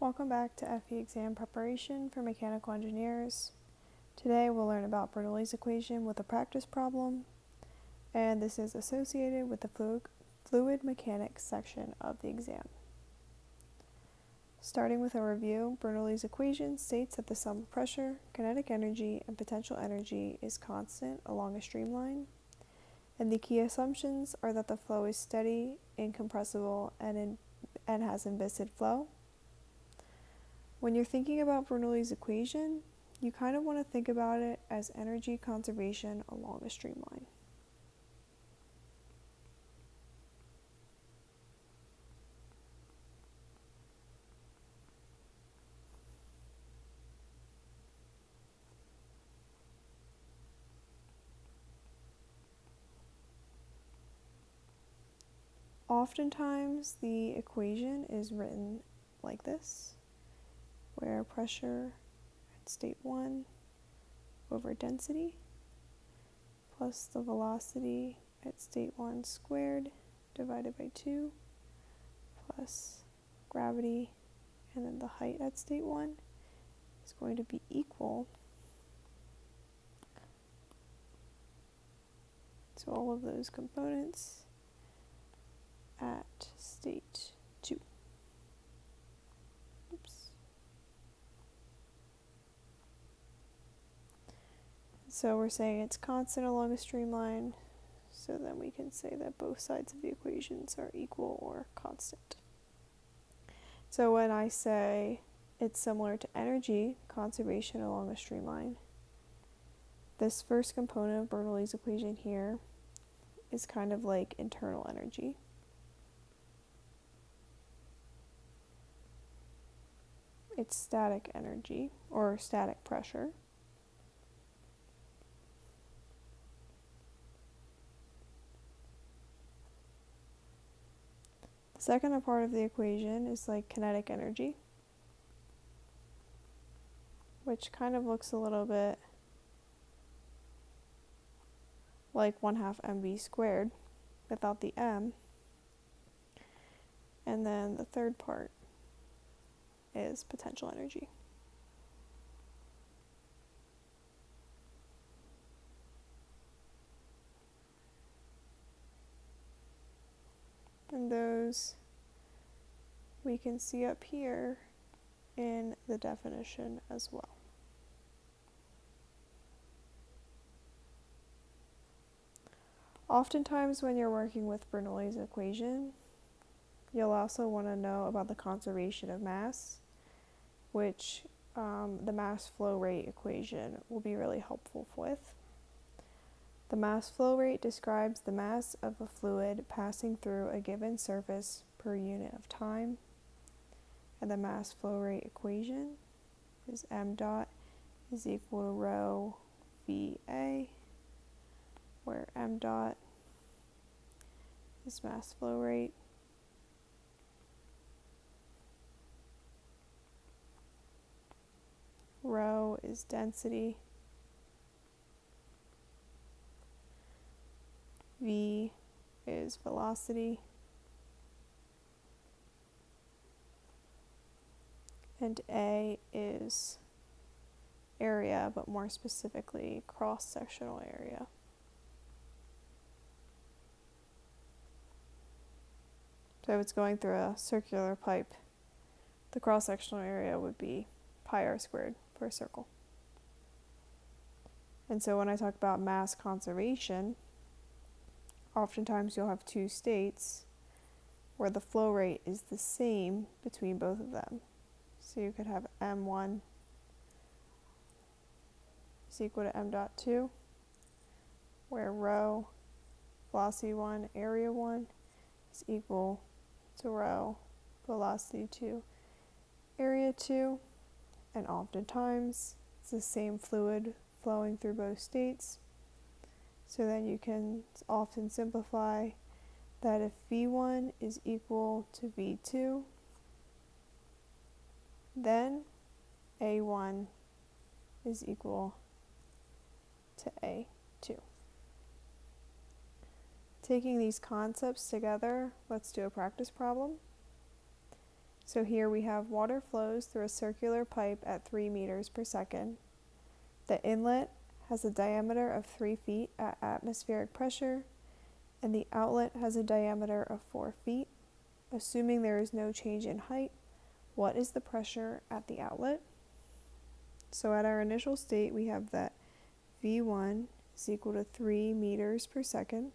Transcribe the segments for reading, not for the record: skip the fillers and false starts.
Welcome back to FE exam preparation for mechanical engineers. Today we'll learn about Bernoulli's equation with a practice problem, and this is associated with the fluid mechanics section of the exam. Starting with a review, Bernoulli's equation states that the sum of pressure, kinetic energy, and potential energy is constant along a streamline, and the key assumptions are that the flow is steady, incompressible, and has inviscid flow. When you're thinking about Bernoulli's equation, you kind of want to think about it as energy conservation along a streamline. Oftentimes, the equation is written like this, where pressure at state 1 over density plus the velocity at state 1 squared divided by 2 plus gravity and then the height at state 1 is going to be equal to all of those components at state 2. So we're saying it's constant along a streamline, so then we can say that both sides of the equations are equal or constant. So when I say it's similar to energy conservation along a streamline, this first component of Bernoulli's equation here is kind of like internal energy. It's static energy or static pressure. The second part of the equation is like kinetic energy, which kind of looks a little bit like 1/2 mv squared without the m. And then the third part is potential energy. And those we can see up here in the definition as well. Oftentimes when you're working with Bernoulli's equation, you'll also want to know about the conservation of mass, which the mass flow rate equation will be really helpful with. The mass flow rate describes the mass of a fluid passing through a given surface per unit of time, and the mass flow rate equation is m dot is equal to rho VA, where m dot is mass flow rate, rho is density, V is velocity, and A is area, but more specifically cross-sectional area. So if it's going through a circular pipe, the cross-sectional area would be pi r squared for a circle. And so when I talk about mass conservation, oftentimes you'll have two states where the flow rate is the same between both of them. So you could have m1 is equal to m dot 2, where rho, velocity 1, area 1 is equal to rho, velocity 2, area 2, and oftentimes it's the same fluid flowing through both states. So then you can often simplify that if V1 is equal to V2, then A1 is equal to A2. Taking these concepts together, let's do a practice problem. So here we have water flows through a circular pipe at 3 meters per second. The inlet has a diameter of 3 feet at atmospheric pressure, and the outlet has a diameter of 4 feet. Assuming there is no change in height, what is the pressure at the outlet? So at our initial state, we have that V1 is equal to 3 meters per second.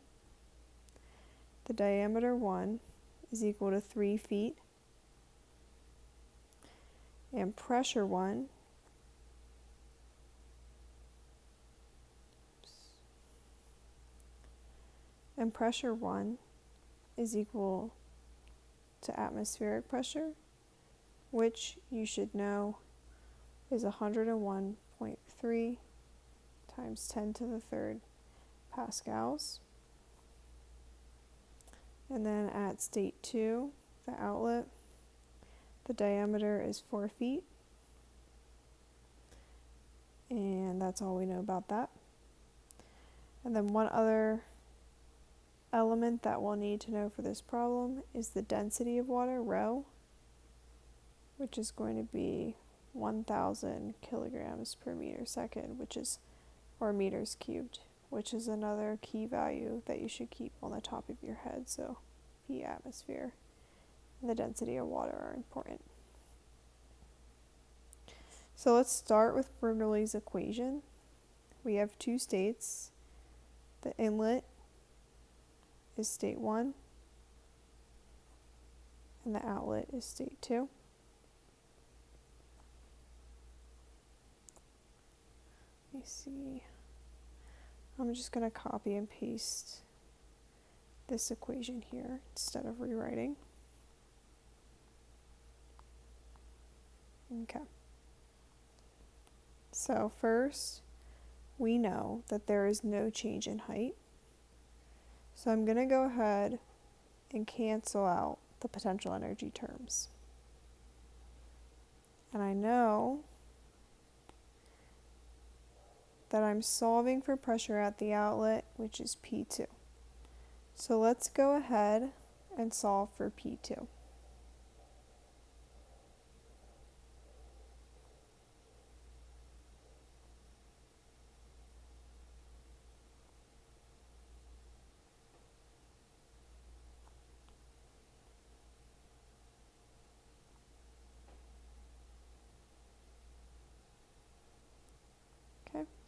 The diameter 1 is equal to 3 feet. And pressure 1 is equal to atmospheric pressure, which you should know is 101.3 times 10 to the third pascals. And then at state 2, the outlet, the diameter is 4 feet. And that's all we know about that. And then one other element that we'll need to know for this problem is the density of water, rho, which is going to be 1,000 kilograms per meter second, or meters cubed, which is another key value that you should keep on the top of your head. So P atmosphere and the density of water are important. So let's start with Bernoulli's equation. We have two states. The inlet is state 1, and the outlet is state 2. Let me see. I'm just going to copy and paste this equation here instead of rewriting. Okay. So first, we know that there is no change in height. So I'm going to go ahead and cancel out the potential energy terms. And I know that I'm solving for pressure at the outlet, which is P2. So let's go ahead and solve for P2.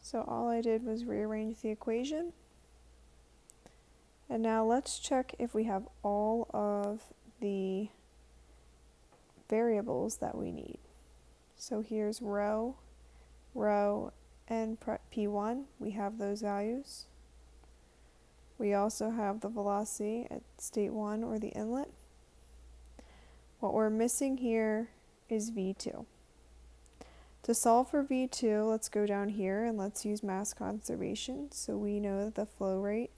So all I did was rearrange the equation. And now let's check if we have all of the variables that we need. So here's rho, and P1. We have those values. We also have the velocity at state 1, or the inlet. What we're missing here is V2. To solve for V2, let's go down here and let's use mass conservation. So we know that the flow rate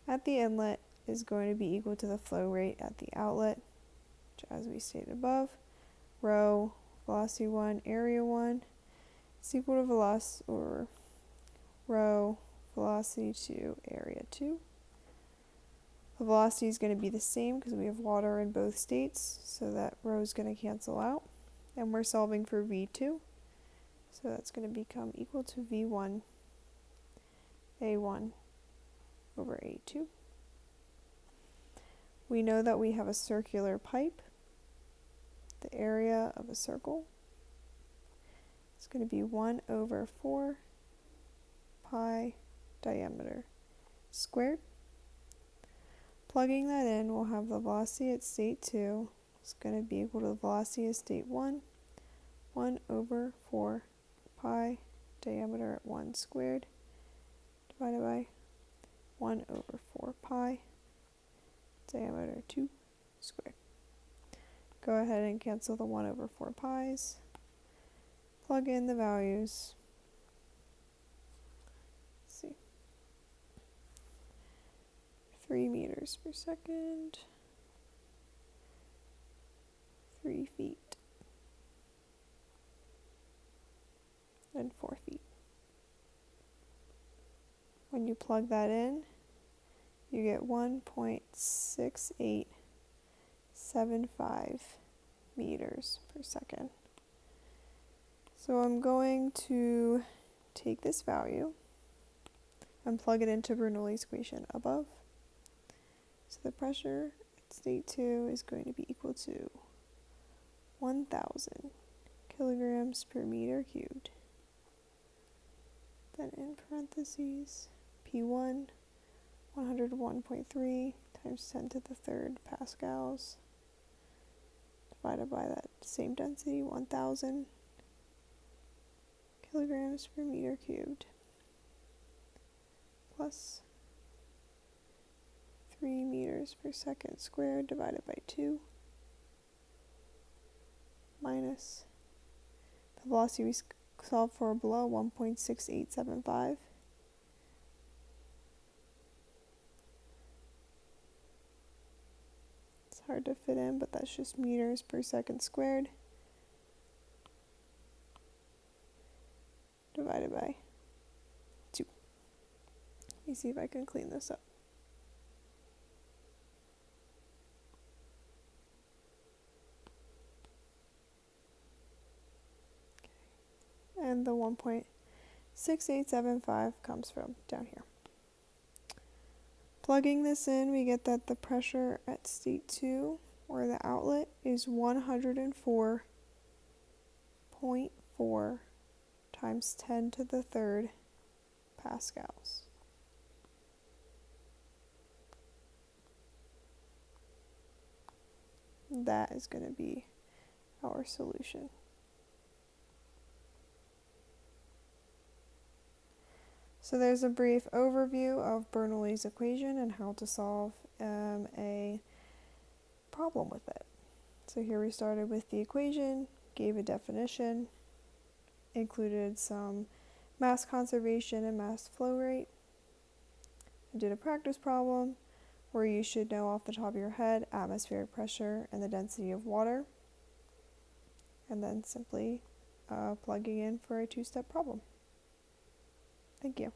at the inlet is going to be equal to the flow rate at the outlet, which, as we stated above, rho, velocity 1, area 1, is equal to rho, velocity 2, area 2. The velocity is going to be the same because we have water in both states, so that rho is going to cancel out. And we're solving for V2. So that's going to become equal to V1 A1 over A2. We know that we have a circular pipe. The area of a circle is going to be 1 over 4 pi diameter squared. Plugging that in, we'll have the velocity at state 2 is going to be equal to the velocity at state 1, 1 over 4 pi diameter at 1 squared divided by 1 over 4 pi diameter 2 squared. Go ahead and cancel the 1 over 4 pi's. Plug in the values. Let's see. 3 meters per second. 3 feet. And 4 feet. When you plug that in, you get 1.6875 meters per second. So I'm going to take this value and plug it into Bernoulli's equation above. So the pressure at state 2 is going to be equal to 1,000 kilograms per meter cubed. Then in parentheses, P1, 101.3 times 10 to the third pascals, divided by that same density, 1,000 kilograms per meter cubed, plus 3 meters per second squared divided by 2, minus the velocity we solved for below, 1.6875. It's hard to fit in, but that's just meters per second squared divided by 2. Let me see if I can clean this up. And the 1.6875 comes from down here. Plugging this in, we get that the pressure at state 2, or the outlet, is 104.4 times 10 to the third pascals. That is going to be our solution. So there's a brief overview of Bernoulli's equation and how to solve a problem with it. So here we started with the equation, gave a definition, included some mass conservation and mass flow rate, and did a practice problem where you should know off the top of your head atmospheric pressure and the density of water, and then simply plugging in for a two-step problem. Thank you.